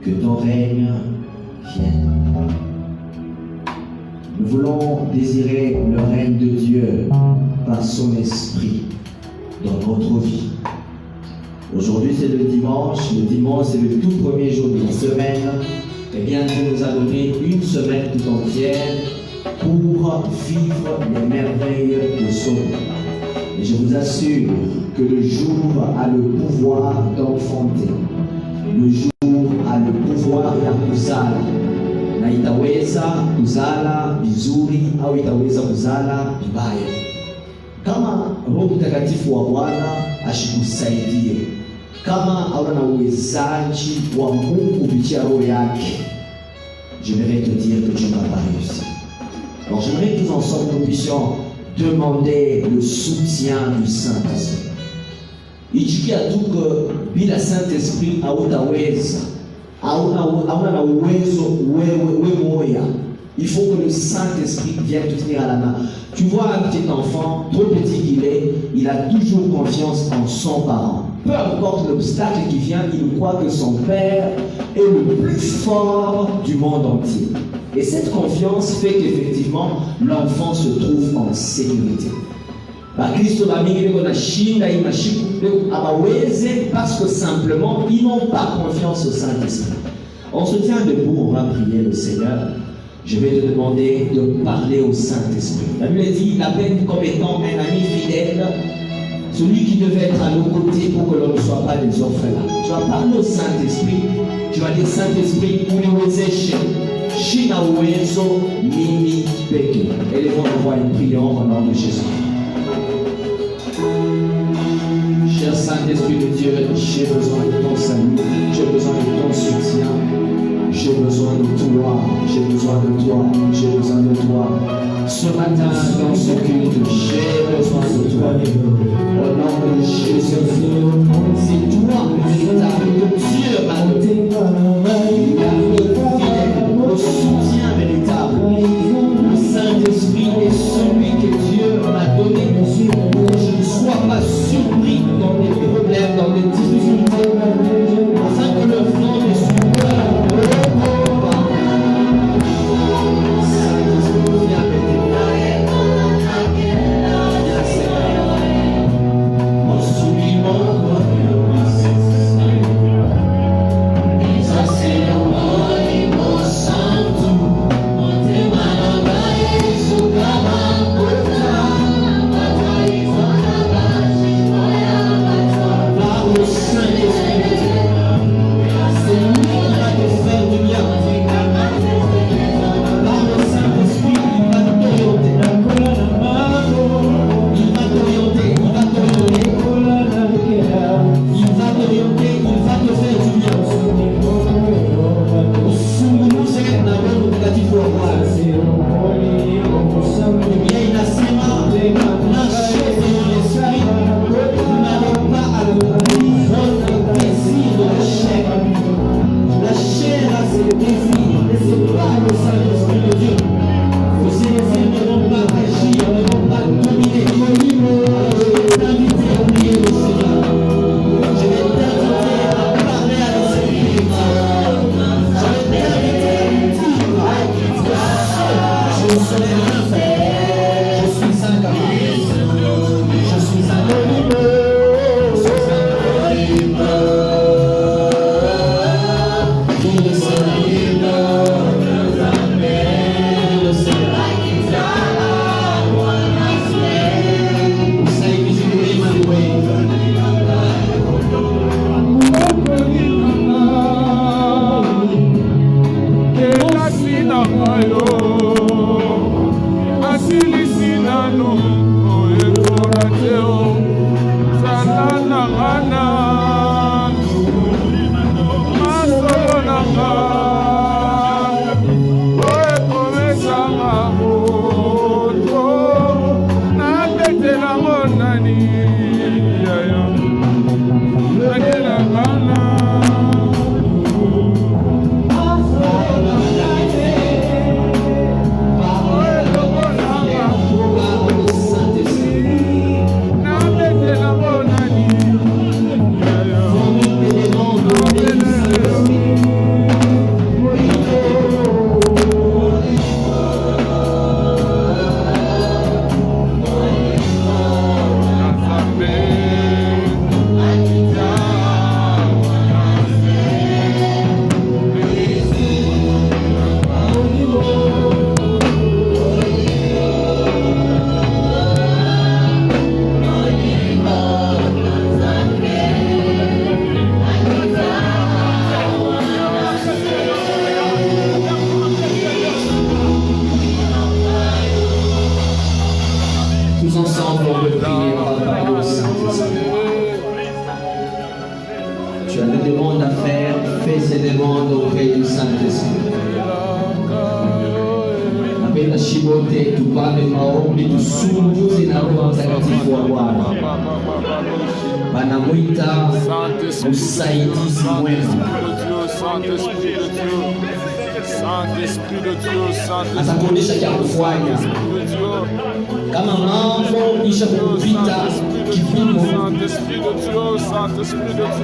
que ton règne vienne. Nous voulons désirer le règne de Dieu par son esprit dans notre vie. Aujourd'hui c'est le dimanche c'est le tout premier jour de la semaine. Eh bien Dieu nous a donné une semaine tout entière pour vivre les merveilles de son nom. Et je vous assure que le jour a le pouvoir d'enfanter. Le jour a le pouvoir d'akuzala. Na itaweza kuzala vizuri au itaweza kuzala vibaya. Kama Roho Mtakatifu wa Bwana ashikusaidie, kama hauna uwezaji wa Mungu kupitia roho yake, j'aimerais te dire que tu n'as pas réussi. Alors j'aimerais que tous ensemble nous puissions demander le soutien du Saint-Esprit. Ichikia tu que bila Saint-Esprit hautaweza, hauna na uwezo wewe moya. Il faut que le Saint-Esprit vienne te tenir à la main. Tu vois un petit enfant, trop petit qu'il est, il a toujours confiance en son parent. Peu importe l'obstacle qui vient, il croit que son père est le plus fort du monde entier. Et cette confiance fait qu'effectivement, l'enfant se trouve en sécurité. Parce que simplement, ils n'ont pas confiance au Saint-Esprit. On se tient debout, on va prier le Seigneur. Je vais te demander de parler au Saint-Esprit. La Bible dit, la peine comme étant un ami fidèle, celui qui devait être à nos côtés pour que l'on ne soit pas des orphelins. Tu vas parler au Saint-Esprit, tu vas dire Saint-Esprit, uniwezeshe, shina uwezo, mimi peke. Élevons la voix et prions au nom de Jésus. Cher Saint-Esprit de Dieu, j'ai besoin de ton salut, j'ai besoin de ton soutien. J'ai besoin de toi, j'ai besoin de toi, j'ai besoin de toi. Ce matin, dans ce culte, j'ai besoin de toi. Au nom de Jésus, c'est toi, véritable Dieu m'a donné. Le soutien véritable. Le Saint-Esprit est celui que Dieu m'a donné pour que je ne sois pas surpris dans des problèmes, dans des difficultés, afin que le vent ne soit pas. demande auprès du Saint-Esprit. Napenda shibote tupande maombi tusumuze na Roho Mtakatifu wa Bwana. Banamwita msaidizi mwema. Atakuonyesha cha kufanya. Kama mambo isha kupita kipimo,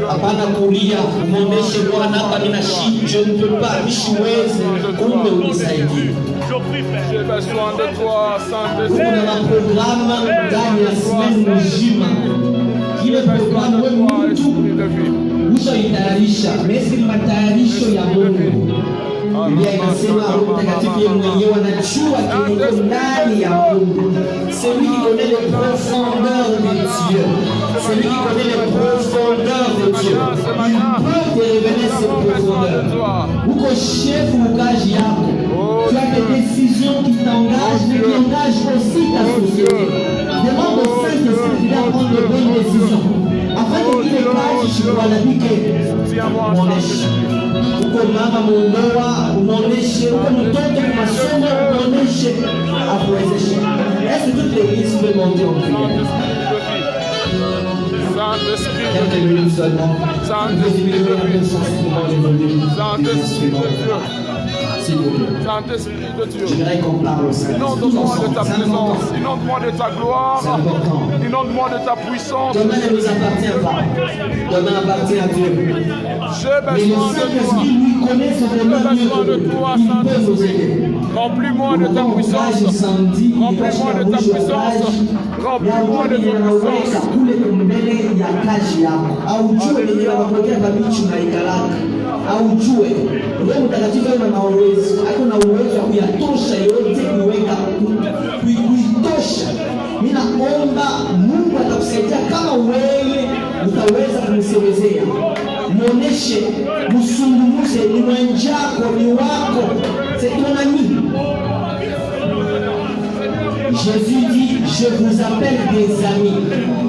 hapana kulia, umwonyeshe Bwana, hapa nina shida, je ne peux pas, nishiweze, kumbe unisaidie. Kuna maprogramu ndani ya semeni mzima. Kile programu wewe mtu ushaitayarisha, mesi matayarisho ya Mungu. Biblia inasema Roho Mtakatifu yeye mwenyewe anajua kilicho ndani ya Mungu. Celui qui connaît les profondeurs de Dieu, celui qui connaît les profondeurs de Dieu, il peut te révéler ces profondeurs. Uko chef ou kaji yako, tu as des décisions qui t'engagent, mais qui engagent aussi ta société. Demande au Saint-Esprit de prendre de bonnes décisions. Afin que tu les caches, je dois l'appliquer. Mon échec. Uko mama mundoa, unaoneshe, uko mtoto masomo, unaoneshe, akuwezeshe. Est-ce que toute l'église peut monter en prière? Quelques minutes seulement. Vous diminuez un peu sensiblement les volumes des instruments. S'il vous plaît. Saint-Esprit de Dieu, J'aimerais qu'on parle au Saint-Esprit. inonde-moi de ta présence, inonde-moi de ta gloire, inonde-moi de ta puissance. Demain ne nous appartient pas. Demain appartient à Dieu. J'ai Mais le besoin de Saint-Esprit toi. lui connaît son demeure mieux que nous. Il peut nous aider. Remplis-moi de ta puissance. Remplis-moi de ta puissance. Remplis-moi de ta puissance. Kule kumbele ya kazi yako. Aujue yenye wanapokea babichu na ikalaka. Aujue. Roho Mtakatifu ana uwezo. Hakuna uwezo wa kuyatosha yote kuweka kuitosha. Mimi naomba Mungu atakusaidia kama wewe utaweza kumsemezea. Muoneshe, musungumuze, ni mwenjako, ni wako, c'est ton ami. Jésus dit, je vous appelle des amis.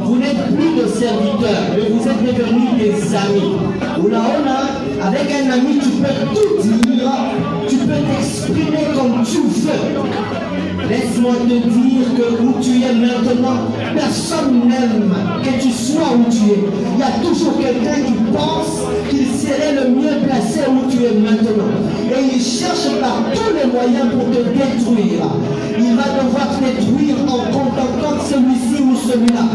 Vous n'êtes plus de serviteurs, mais vous êtes devenus des amis. Unaona, avec un ami, tu peux tout dire, tu peux t'exprimer comme tu veux. Laisse-moi te dire que où tu es maintenant, personne n'aime que tu sois où tu es. Il y a toujours quelqu'un qui pense qu'il serait le mieux placé où tu es maintenant. Et il cherche par tous les moyens pour te détruire. Il va devoir te détruire en contemplant celui-ci ou celui-là.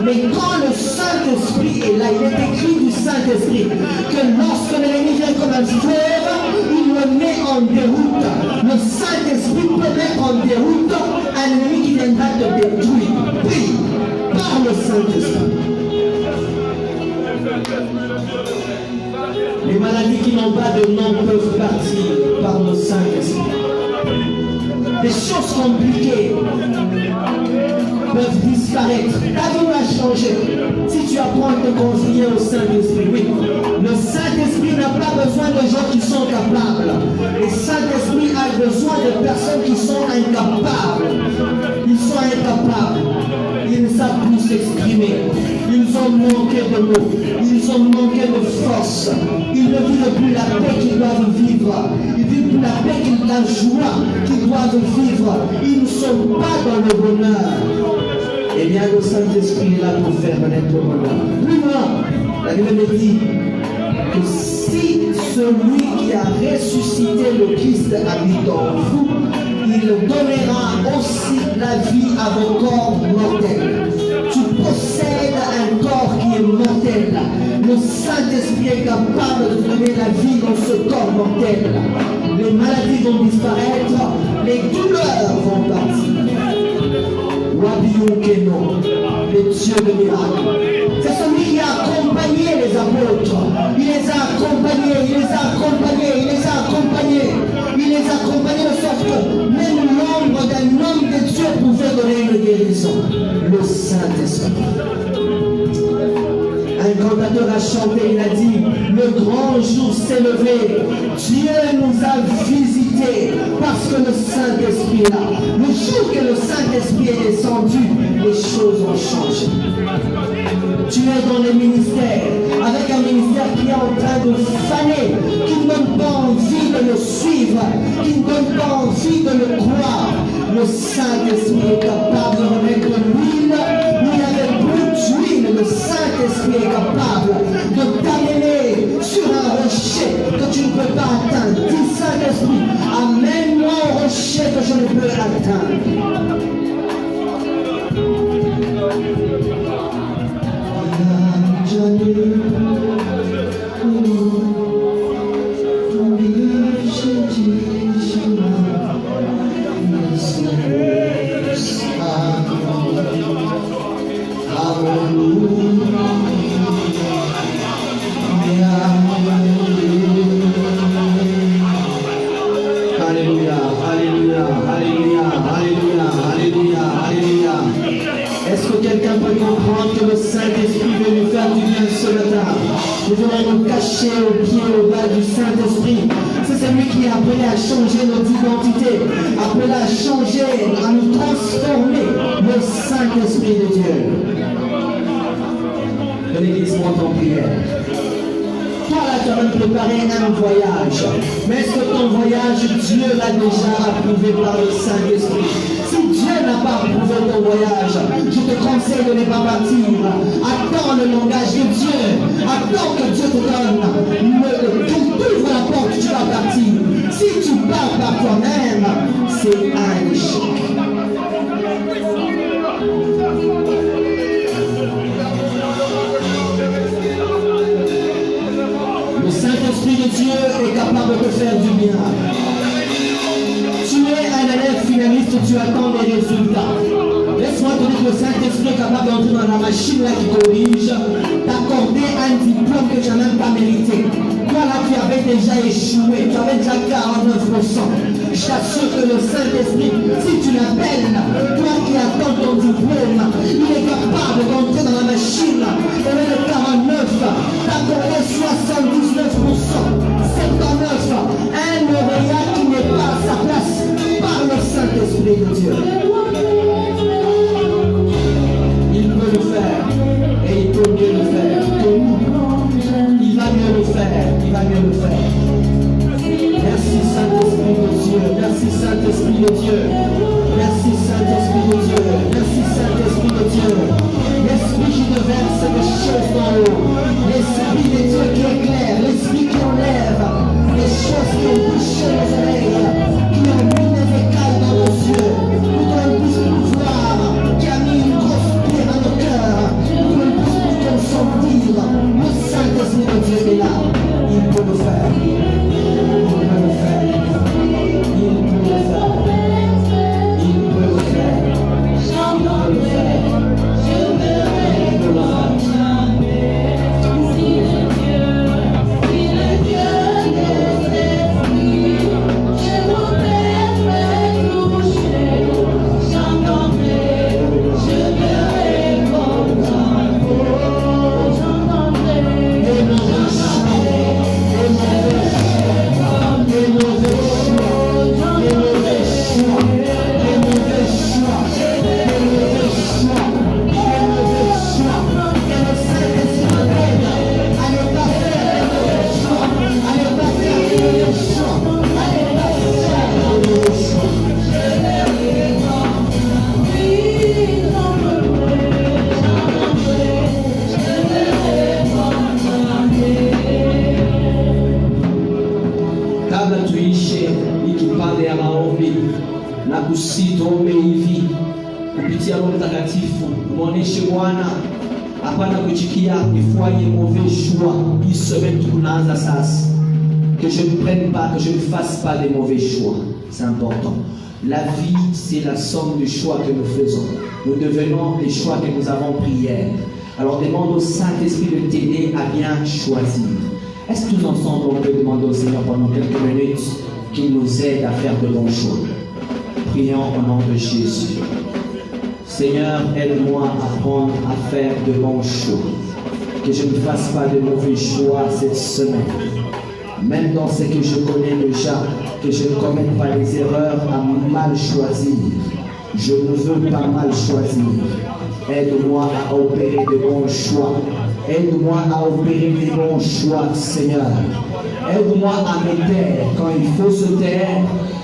Mais quand le Saint-Esprit est là, il est écrit du Saint-Esprit que lorsque l'ennemi vient comme un fleuve, il le met en déroute. Le Saint-Esprit peut mettre en déroute un ennemi qui viendra te détruire. Prie par le Saint-Esprit. Les maladies qui n'ont pas de nom peuvent partir par le Saint-Esprit. Des choses compliquées peuvent disparaître. Ta vie va changer si tu apprends à te confier au Saint-Esprit. Oui, le Saint-Esprit n'a pas besoin de gens qui sont capables. Le Saint-Esprit a besoin de personnes qui sont incapables. Ils sont incapables. Ils ne savent plus s'exprimer. Ils ont manqué de mots. Ils ont manqué de force. Ils ne vivent plus la paix qu'ils doivent vivre. Ils vivent plus la paix, la joie qu'ils doivent vivre. Ils ne sont pas dans le bonheur. Eh bien, le Saint-Esprit est là pour faire naître le bonheur. Plus loin, la Bible dit que si celui qui a ressuscité le Christ habite en vous, il donnera aussi la vie à vos corps mortels. Tu possèdes un corps qui est mortel. Le Saint-Esprit est capable de donner la vie dans ce corps mortel. Les maladies vont disparaître, les douleurs vont partir. Wabiyoukeno, le Dieu de miracle. C'est celui qui a accompagné les apôtres. Il les a accompagnés, il les a accompagnés, il les a accompagnés. Il les a accompagnés de sorte que même l'ombre d'un homme de Dieu pouvait donner une guérison. Le Saint-Esprit. Un cantateur a chanté, il a dit, le grand jour s'est levé, Dieu nous a visités parce que le Saint-Esprit est là. Le jour que le Saint-Esprit est descendu, les choses ont changé. Tu es dans les ministères, avec un ministère qui est en train de faner, qui ne donne qui ne donne pas envie de le croire. Le Saint-Esprit est capable de remettre de l'huile où il y avait plus d'huile. Le Saint-Esprit est capable de t'amener sur un rocher que tu ne peux pas atteindre. Dis Saint-Esprit, amène-moi au rocher que je ne peux atteindre. Est-ce que quelqu'un peut comprendre que le Saint-Esprit veut nous faire du bien ce matin? Nous devons nous cacher au pied, au bas du Saint-Esprit. C'est celui qui est appelé à changer notre identité, appelé à changer, à nous transformer, le Saint-Esprit de Dieu. Que l'Église monte en prière. Toi là, tu vas me préparer un voyage. Mais est-ce que ton voyage, Dieu l'a déjà approuvé par le Saint-Esprit? Si Dieu n'a pas approuvé ton voyage, je te conseille de ne pas partir. Attends le langage de Dieu. Attends que Dieu te donne. Qu'il t'ouvre la porte, tu vas partir. Si tu pars par toi-même, c'est un échec. Le Saint-Esprit de Dieu est capable de faire du bien. Tu es un élève finaliste, tu attends les résultats. Laisse-moi te dire que le Saint-Esprit est capable d'entrer dans la machine là qui corrige, t'accorder un diplôme que tu n'as même pas mérité. Toi là, tu avais déjà échoué, tu avais déjà 49%. Je t'assure que le Saint-Esprit, si tu l'appelles, toi qui attends ton diplôme, il est capable d'entrer dans la machine, donner le 49, t'accorder 79%, 59, un lauréat qui n'est pas à sa place par le Saint-Esprit de Dieu. Il peut le faire et il peut mieux le faire que nous. Il va mieux le faire, il va mieux le faire. Merci Saint-Esprit de Dieu, merci Saint-Esprit de Dieu, merci Saint-Esprit de Dieu, merci Saint-Esprit de Dieu. L'Esprit qui te verse des choses d'en haut, l'Esprit de Dieu qui éclaire, l'Esprit qui enlève les choses qui ont bouché nos oreilles, qui ont mis des écailles dans nos yeux, pour qu'on puisse nous voir, qui a mis une grosse pierre dans nos cœurs, pour qu'on puisse nous sentir. Le Saint-Esprit de Dieu est là, il peut le faire. Que je ne prenne pas, que je ne fasse pas des mauvais choix. C'est important. La vie, c'est la somme du choix que nous faisons. Nous devenons les choix que nous avons pris hier. Alors demande au Saint-Esprit de t'aider à bien choisir. Est-ce que tous ensemble on peut demander au Seigneur pendant quelques minutes qu'il nous aide à faire de bons choix? Prions au nom de Jésus. Seigneur, aide-moi à apprendre à faire de bons choix. Que je ne fasse pas de mauvais choix cette semaine. Même dans ce que je connais déjà, que je ne commette pas les erreurs à mal choisir. Je ne veux pas mal choisir. Aide-moi à opérer de bons choix. Aide-moi à opérer des bons choix, Seigneur. Aide-moi à me taire quand il faut se taire.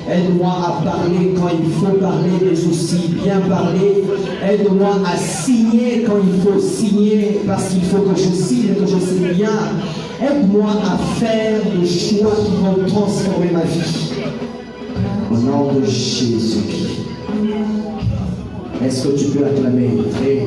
Aide-moi à parler quand il faut parler, mais aussi bien parler. Aide-moi à signer quand il faut signer, parce qu'il faut que je signe, que je signe bien. Aide-moi à faire des choix qui vont transformer ma vie. Au nom de Jésus. Est-ce que tu peux acclamer très